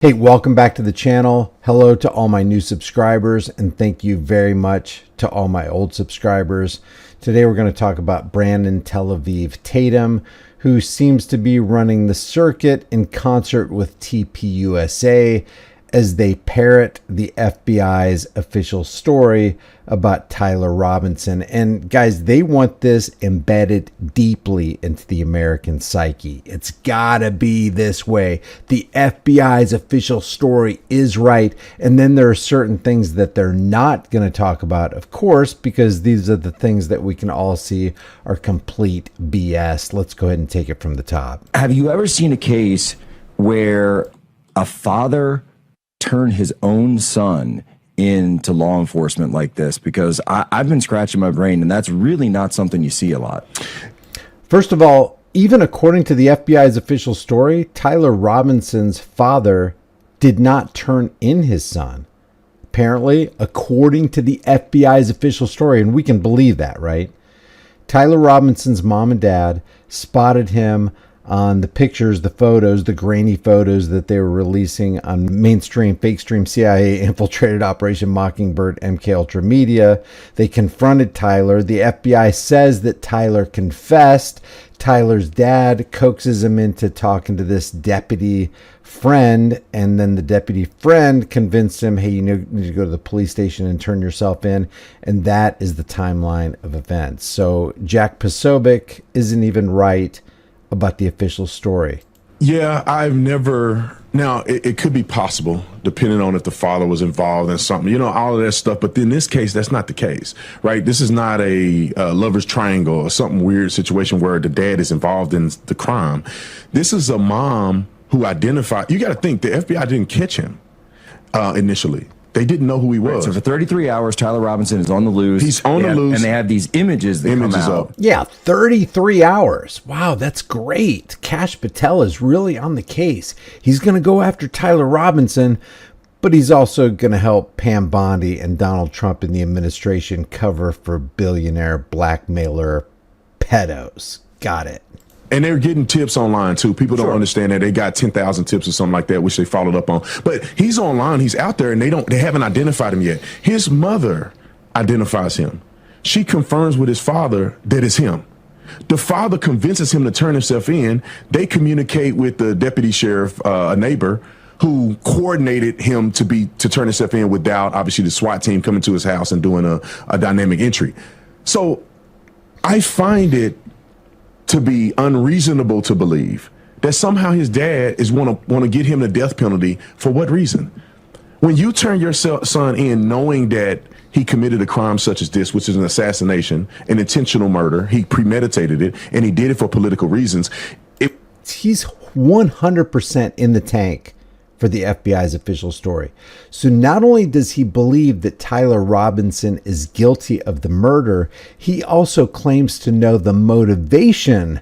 Hey, welcome back to the channel. Hello to all my new subscribers, and thank you very much to all my old subscribers. Today we're going to talk about Brandon Tel Aviv Tatum, who seems to be running the circuit in concert with TPUSA as they parrot the FBI's official story about Tyler Robinson. And guys, they want this embedded deeply into the American psyche. It's gotta be this way. The FBI's official story is right. And then there are certain things that they're not gonna talk about, of course, because these are the things that we can all see are complete BS. Let's go ahead and take it from the top. Have you ever seen a case where a father turn his own son into law enforcement like this? Because I've been scratching my brain, and that's really not something you see a lot. First of all, even according to the FBI's official story, Tyler Robinson's father did not turn in his son. Apparently, according to the FBI's official story, and we can believe that, right? Tyler Robinson's mom and dad spotted him on the pictures, the photos, the grainy photos that they were releasing on mainstream, fake stream CIA infiltrated Operation Mockingbird MK Ultra Media. They confronted Tyler. The FBI says that Tyler confessed. Tyler's dad coaxes him into talking to this deputy friend, and then the deputy friend convinced him, hey, you need to go to the police station and turn yourself in. And that is the timeline of events. So Jack Posobiec isn't even right about the official story. Yeah, I've never. Now, it could be possible, depending on if the father was involved in something, all of that stuff. But in this case, that's not the case, right? This is not a lover's triangle or something weird situation where the dad is involved in the crime. This is a mom who identified. You got to think the FBI didn't catch him initially. They didn't know who he was. Right, so for 33 hours, Tyler Robinson is on the loose. He's on the loose. And they have these images that come out. Yeah, 33 hours. Wow, that's great. Kash Patel is really on the case. He's going to go after Tyler Robinson, but he's also going to help Pam Bondi and Donald Trump in the administration cover for billionaire blackmailer pedos. Got it. And they're getting tips online, too. People don't understand that. They got 10,000 tips or something like that, which they followed up on. But he's online. He's out there, and they haven't identified him yet. His mother identifies him. She confirms with his father that it's him. The father convinces him to turn himself in. They communicate with the deputy sheriff, a neighbor, who coordinated him to turn himself in without, obviously, the SWAT team coming to his house and doing a dynamic entry. So I find it to be unreasonable to believe that somehow his dad is want to get him the death penalty. For what reason? When you turn your son in knowing that he committed a crime such as this, which is an assassination, an intentional murder, he premeditated it, and he did it for political reasons. He's 100% in the tank for the FBI's official story. So not only does he believe that Tyler Robinson is guilty of the murder, he also claims to know the motivation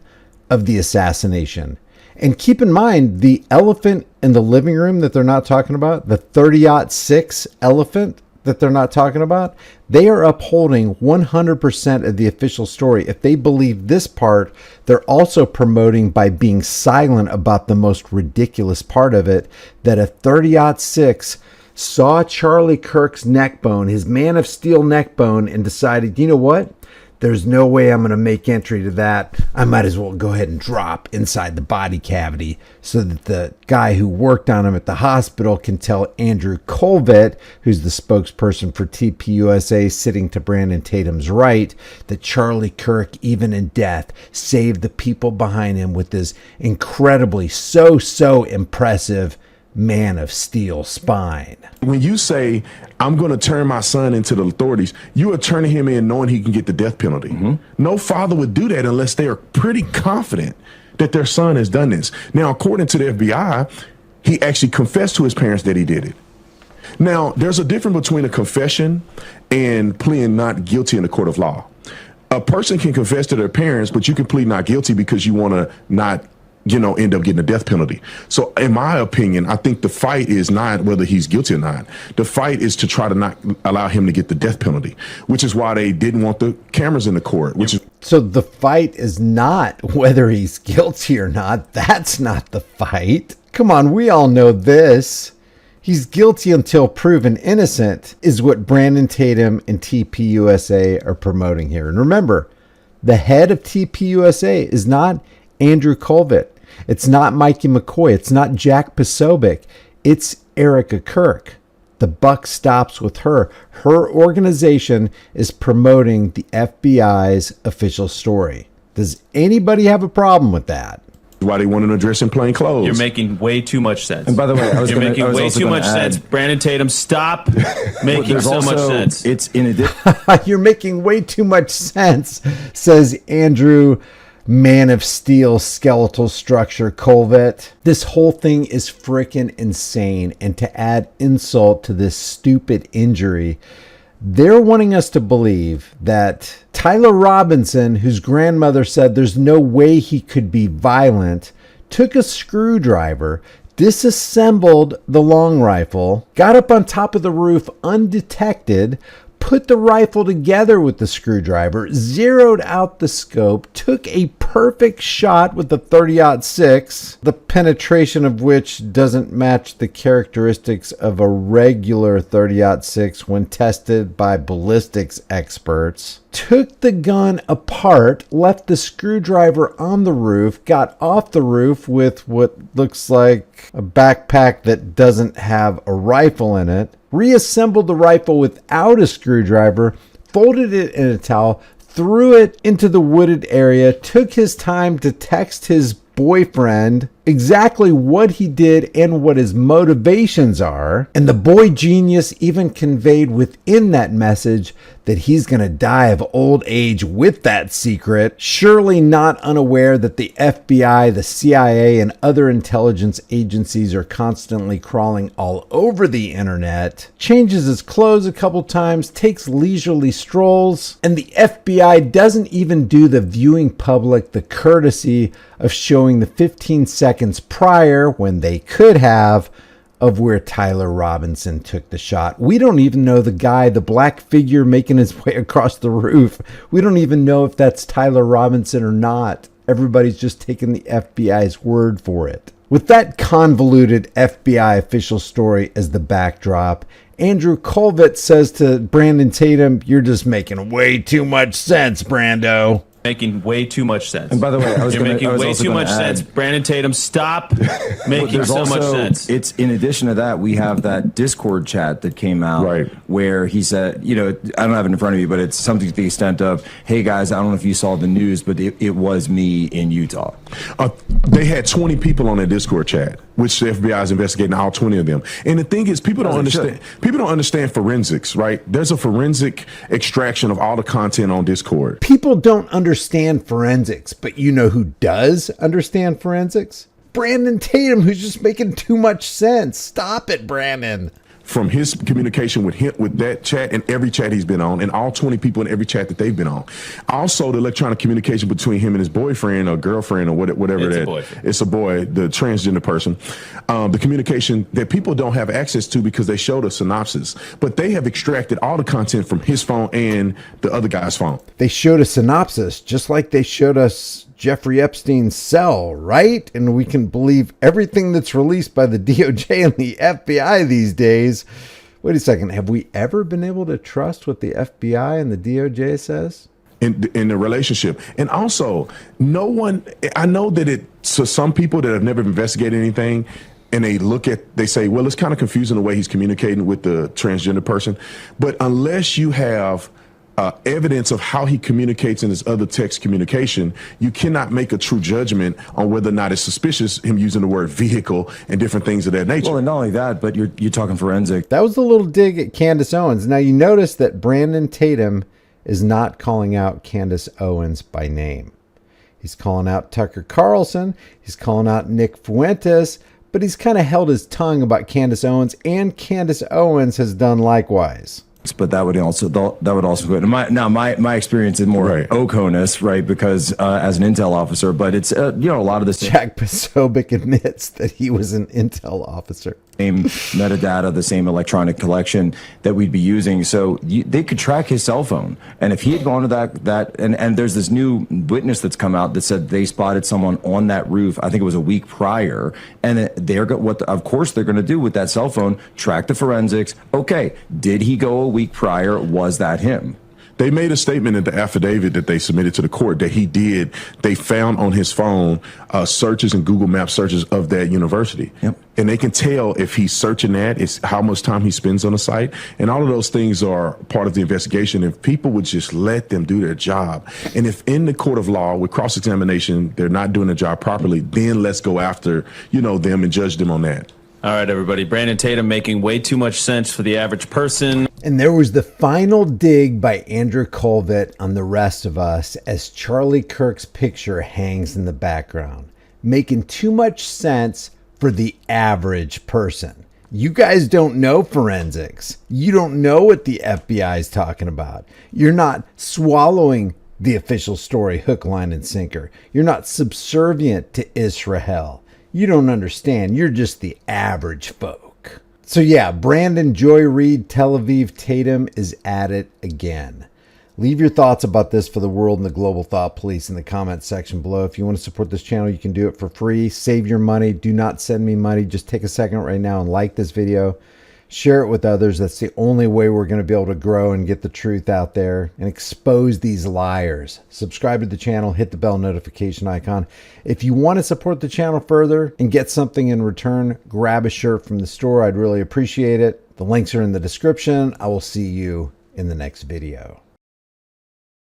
of the assassination. And keep in mind, the elephant in the living room that they're not talking about, the 30-06 elephant that they're not talking about, they are upholding 100% of the official story. If they believe this part, they're also promoting by being silent about the most ridiculous part of it, that a 30-06 saw Charlie Kirk's neck bone, his Man of Steel neck bone, and decided, you know what? There's no way I'm going to make entry to that. I might as well go ahead and drop inside the body cavity so that the guy who worked on him at the hospital can tell Andrew Colvett, who's the spokesperson for TPUSA sitting to Brandon Tatum's right, that Charlie Kirk, even in death, saved the people behind him with this incredibly so impressive Man of Steel spine. When you say, I'm going to turn my son into the authorities, you are turning him in knowing he can get the death penalty. No father would do that unless they are pretty confident that their son has done this. Now, according to the FBI, he actually confessed to his parents that he did it. Now, there's a difference between a confession and pleading not guilty in the court of law. A person can confess to their parents, but you can plead not guilty because you want to not end up getting a death penalty. So in my opinion, I think the fight is not whether he's guilty or not. The fight is to try to not allow him to get the death penalty, which is why they didn't want the cameras in the court, So the fight is not whether he's guilty or not. That's not the fight. Come on, we all know this. He's guilty until proven innocent is what Brandon Tatum and TPUSA are promoting here. And remember, the head of TPUSA is not Andrew Colvett. It's not Mikey McCoy. It's not Jack Posobiec. It's Erica Kirk. The buck stops with her. Her organization is promoting the FBI's official story. Does anybody have a problem with that? Why they want to dress in plain clothes? You're making way too much sense. And by the way, you're making way too much sense. Brandon Tatum, stop making so much sense. It's in addition. You're making way too much sense, says Andrew, Man of Steel, skeletal structure, Colvett. This whole thing is freaking insane. And to add insult to this stupid injury, they're wanting us to believe that Tyler Robinson, whose grandmother said there's no way he could be violent, took a screwdriver, disassembled the long rifle, got up on top of the roof undetected, put the rifle together with the screwdriver, zeroed out the scope, took a perfect shot with the 30-06, the penetration of which doesn't match the characteristics of a regular 30-06 when tested by ballistics experts, took the gun apart, left the screwdriver on the roof, got off the roof with what looks like a backpack that doesn't have a rifle in it, reassembled the rifle without a screwdriver, folded it in a towel, threw it into the wooded area, took his time to text his boyfriend exactly what he did and what his motivations are. And the boy genius even conveyed within that message that he's going to die of old age with that secret, surely not unaware that the FBI, the CIA, and other intelligence agencies are constantly crawling all over the internet, changes his clothes a couple times, takes leisurely strolls, and the FBI doesn't even do the viewing public the courtesy of showing the 15 seconds prior, when they could have, of where Tyler Robinson took the shot. We don't even know the guy, the black figure making his way across the roof. We don't even know if that's Tyler Robinson or not. Everybody's just taking the FBI's word for it. With that convoluted FBI official story as the backdrop, Andrew Colvett says to Brandon Tatum, "You're just making way too much sense, Brando." Making way too much sense. And by the way, you're making way too much sense. Brandon Tatum, stop making so much sense. It's in addition to that, we have that Discord chat that came out where he said, I don't have it in front of me, but it's something to the extent of, "Hey guys, I don't know if you saw the news, but it was me in Utah." They had 20 people on that Discord chat, which the FBI is investigating all 20 of them. And the thing is, people don't understand. People don't understand forensics, right? There's a forensic extraction of all the content on Discord. People don't understand forensics, but you know who does understand forensics? Brandon Tatum, who's just making too much sense. Stop it, Brandon. From his communication with him, with that chat and every chat he's been on, and all 20 people in every chat that they've been on. Also, the electronic communication between him and his boyfriend or girlfriend or whatever it's a boy, the transgender person. The communication that people don't have access to because they showed a synopsis, but they have extracted all the content from his phone and the other guy's phone. They showed a synopsis, just like they showed us Jeffrey Epstein's cell, right? And we can believe everything that's released by the DOJ and the FBI these days. Wait a second. Have we ever been able to trust what the FBI and the DOJ says? In the relationship. And also, I know that so some people that have never investigated anything, and they say, well, it's kind of confusing the way he's communicating with the transgender person. But unless you have evidence of how he communicates in his other text communication, you cannot make a true judgment on whether or not it's suspicious, him using the word vehicle and different things of that nature. Well, and not only that, but you're talking forensic. That was a little dig at Candace Owens. Now, you notice that Brandon Tatum is not calling out Candace Owens by name. He's calling out Tucker Carlson. He's calling out Nick Fuentes, but he's kind of held his tongue about Candace Owens, and Candace Owens has done likewise. But that would also my experience is more OCONUS, right? Because as an intel officer, but it's a lot of this. Jack Posobiec admits that he was an intel officer. same metadata, the same electronic collection that we'd be using. So they could track his cell phone. And if he had gone to and there's this new witness that's come out that said they spotted someone on that roof, I think it was a week prior, and of course they're going to do with that cell phone, track the forensics. Okay, did he go a week prior? Was that him? They made a statement in the affidavit that they submitted to the court that he did. They found on his phone searches and Google Maps searches of that university. Yep. And they can tell if he's searching that, it's how much time he spends on the site. And all of those things are part of the investigation. If people would just let them do their job. And if in the court of law with cross-examination, they're not doing their job properly, then let's go after, them and judge them on that. All right, everybody. Brandon Tatum making way too much sense for the average person. And there was the final dig by Andrew Colvett on the rest of us as Charlie Kirk's picture hangs in the background, making too much sense for the average person. You guys don't know forensics. You don't know what the FBI is talking about. You're not swallowing the official story hook, line, and sinker. You're not subservient to Israel. You don't understand. You're just the average folk. So yeah, Brandon Joy Reid, Tel Aviv Tatum is at it again. Leave your thoughts about this for the world and the global thought police in the comment section below. If you want to support this channel, you can do it for free. Save your money. Do not send me money. Just take a second right now and like this video. Share it with others. That's the only way we're going to be able to grow and get the truth out there and expose these liars. Subscribe to the channel. Hit the bell notification icon. If you want to support the channel further and get something in return, grab a shirt from the store. I'd really appreciate it. The links are in the description. I will see you in the next video.